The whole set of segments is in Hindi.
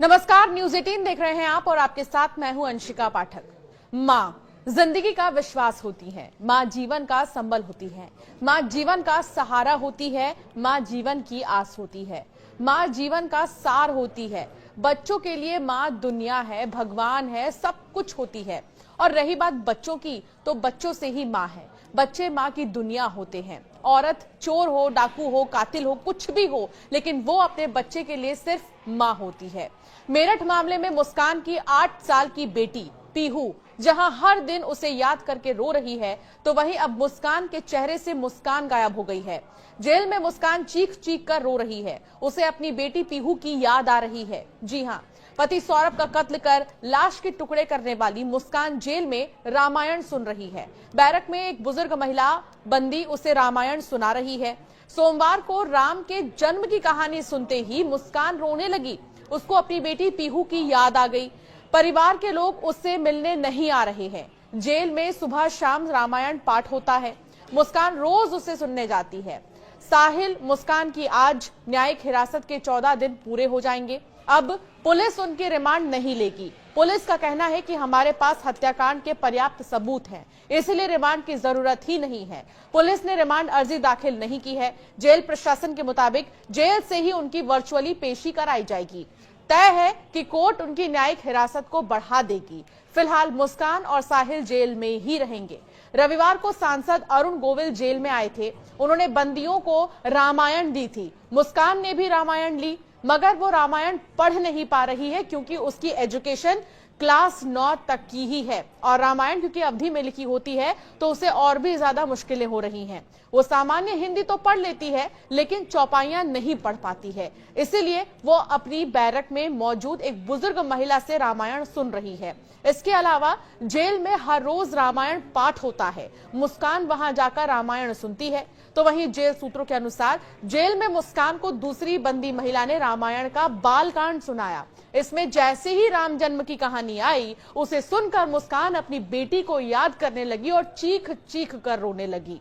नमस्कार, न्यूज 18 देख रहे हैं आप और आपके साथ मैं हूं अंशिका पाठक। मां जिंदगी का विश्वास होती है, मां जीवन का संबल होती है, मां जीवन का सहारा होती है, मां जीवन की आस होती है, मां जीवन का सार होती है। बच्चों के लिए मां दुनिया है, भगवान है, सब कुछ होती है। और रही बात बच्चों की, तो बच्चों से ही मां है। बच्चे मां की दुनिया होते हैं। औरत चोर हो, डाकू हो, कातिल हो, कुछ भी हो, लेकिन वो अपने बच्चे के लिए सिर्फ मां होती है। मेरठ मामले में मुस्कान की 8 साल की बेटी पीहू जहां हर दिन उसे याद करके रो रही है, तो वहीं अब मुस्कान के चेहरे से मुस्कान गायब हो गई है। जेल में मुस्कान चीख चीख कर रो रही है। उसे अपनी बेटी पीहू की याद आ रही है। जी हां, पति सौरभ का कत्ल कर लाश के टुकड़े करने वाली मुस्कान जेल में रामायण सुन रही है। बैरक में एक बुजुर्ग महिला बंदी उसे रामायण सुना रही है। सोमवार को राम के जन्म की कहानी सुनते ही मुस्कान रोने लगी। उसको अपनी बेटी पीहू की याद आ गई। परिवार के लोग उससे मिलने नहीं आ रहे हैं। जेल में सुबह शाम रामायण पाठ होता है। मुस्कान रोज उसे सुनने जाती है। साहिल मुस्कान की आज न्यायिक हिरासत के 14 दिन पूरे हो जाएंगे। अब पुलिस उनकी रिमांड नहीं लेगी। पुलिस का कहना है कि हमारे पास हत्याकांड के पर्याप्त सबूत हैं, इसलिए रिमांड की जरूरत ही नहीं है। पुलिस ने रिमांड अर्जी दाखिल नहीं की है। जेल प्रशासन के मुताबिक जेल से ही उनकी वर्चुअली पेशी कराई जाएगी। तय है कि कोर्ट उनकी न्यायिक हिरासत को बढ़ा देगी। फिलहाल मुस्कान और साहिल जेल में ही रहेंगे। रविवार को सांसद अरुण गोविल जेल में आए थे। उन्होंने बंदियों को रामायण दी थी। मुस्कान ने भी रामायण ली, मगर वो रामायण पढ़ नहीं पा रही है क्योंकि उसकी एजुकेशन क्लास 9 तक की ही है और रामायण क्योंकि अवधि में लिखी होती है तो उसे और भी ज्यादा मुश्किलें हो रही हैं। वो सामान्य हिंदी तो पढ़ लेती है लेकिन चौपाइयां नहीं पढ़ पाती है, इसीलिए वो अपनी बैरक में मौजूद एक बुजुर्ग महिला से रामायण सुन रही है। इसके अलावा जेल में हर रोज रामायण पाठ होता है। मुस्कान वहां जाकर रामायण सुनती है। तो वहीं जेल सूत्रों के अनुसार जेल में मुस्कान को दूसरी बंदी महिला ने रामायण का बालकांड सुनाया। इसमें जैसे ही राम जन्म की कहानी आई, उसे सुनकर मुस्कान अपनी बेटी को याद करने लगी और चीख चीख कर रोने लगी।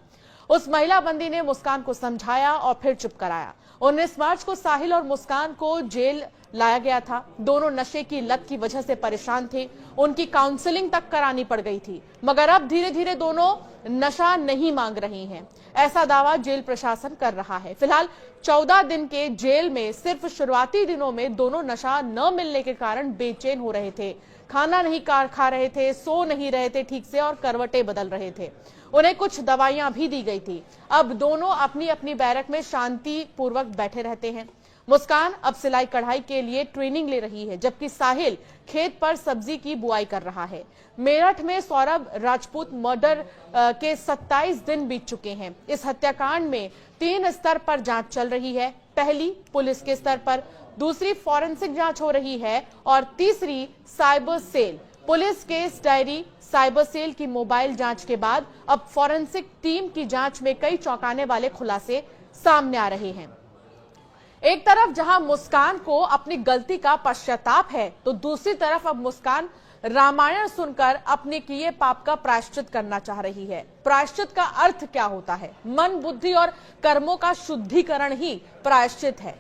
उस महिला बंदी ने मुस्कान को समझाया और फिर चुप कराया। 19 मार्च को साहिल और मुस्कान को जेल लाया गया था। दोनों नशे की लत की वजह से परेशान थे। उनकी काउंसलिंग तक करानी पड़ गई थी, मगर अब धीरे धीरे दोनों नशा नहीं मांग रही हैं, ऐसा दावा जेल प्रशासन कर रहा है। फिलहाल 14 दिन के जेल में सिर्फ शुरुआती दिनों में दोनों नशा न मिलने के कारण बेचैन हो रहे थे। खाना नहीं खा रहे थे, सो नहीं रहे थे ठीक से और करवटें बदल रहे थे। उन्हें कुछ दवाइयां भी दी गई थी। अब दोनों अपनी अपनी बैरक में शांति पूर्वक बैठे रहते हैं। मुस्कान अब सिलाई कढ़ाई के लिए ट्रेनिंग ले रही है, जबकि साहिल खेत पर सब्जी की बुआई कर रहा है। मेरठ में सौरभ राजपूत मर्डर के 27 दिन बीत चुके हैं। इस हत्याकांड में 3 स्तर पर जांच चल रही है। पहली पुलिस के स्तर पर, दूसरी फॉरेंसिक जांच हो रही है और तीसरी cyber cell. Police case diary, cyber cell की मोबाइल जांच के बाद अब फॉरेंसिक टीम की जांच में कई चौंकाने वाले खुलासे सामने आ रहे हैं। एक तरफ जहां मुस्कान को अपनी गलती का पश्चाताप है, तो दूसरी तरफ अब मुस्कान रामायण सुनकर अपने किए पाप का प्रायश्चित करना चाह रही है। प्रायश्चित का अर्थ क्या होता है? मन, बुद्धि और कर्मों का शुद्धिकरण ही प्रायश्चित है।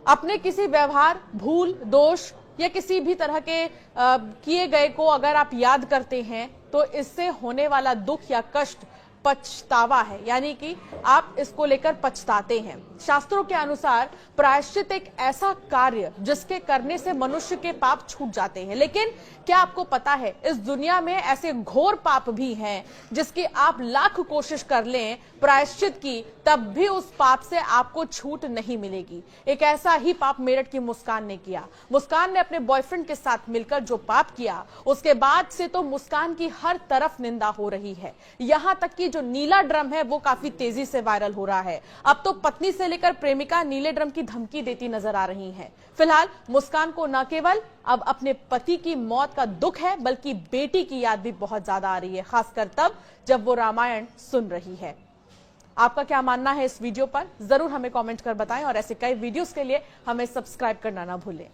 अपने किसी व्यवहार, भूल, दोष या किसी भी तरह के किए गए को अगर आप याद करते हैं तो इससे होने वाला दुख या कष्ट पछतावा है, यानी कि आप इसको लेकर पछताते हैं। शास्त्रों के अनुसार प्रायश्चित एक ऐसा कार्य जिसके करने से मनुष्य के पाप छूट जाते हैं। लेकिन क्या आपको पता है, इस दुनिया में ऐसे घोर पाप भी हैं जिसकी आप लाख कोशिश कर लें प्रायश्चित की, तब भी उस पाप से आपको छूट नहीं मिलेगी। एक ऐसा ही पाप मेरठ की मुस्कान ने किया। मुस्कान ने अपने बॉयफ्रेंड के साथ मिलकर जो पाप किया, उसके बाद से तो मुस्कान की हर तरफ निंदा हो रही है। यहां तक कि जो नीला ड्रम है वो काफी तेजी से वायरल हो रहा है। अब तो पत्नी से लेकर प्रेमिका नीले ड्रम की धमकी देती नजर आ रही है। फिलहाल मुस्कान को न केवल अब अपने पति की मौत का दुख है, बल्कि बेटी की याद भी बहुत ज्यादा आ रही है, खासकर तब जब वो रामायण सुन रही है। आपका क्या मानना है इस वीडियो पर? जरूर हमें कमेंट कर बताएं और ऐसे कई वीडियोस के लिए हमें सब्सक्राइब करना ना भूलें।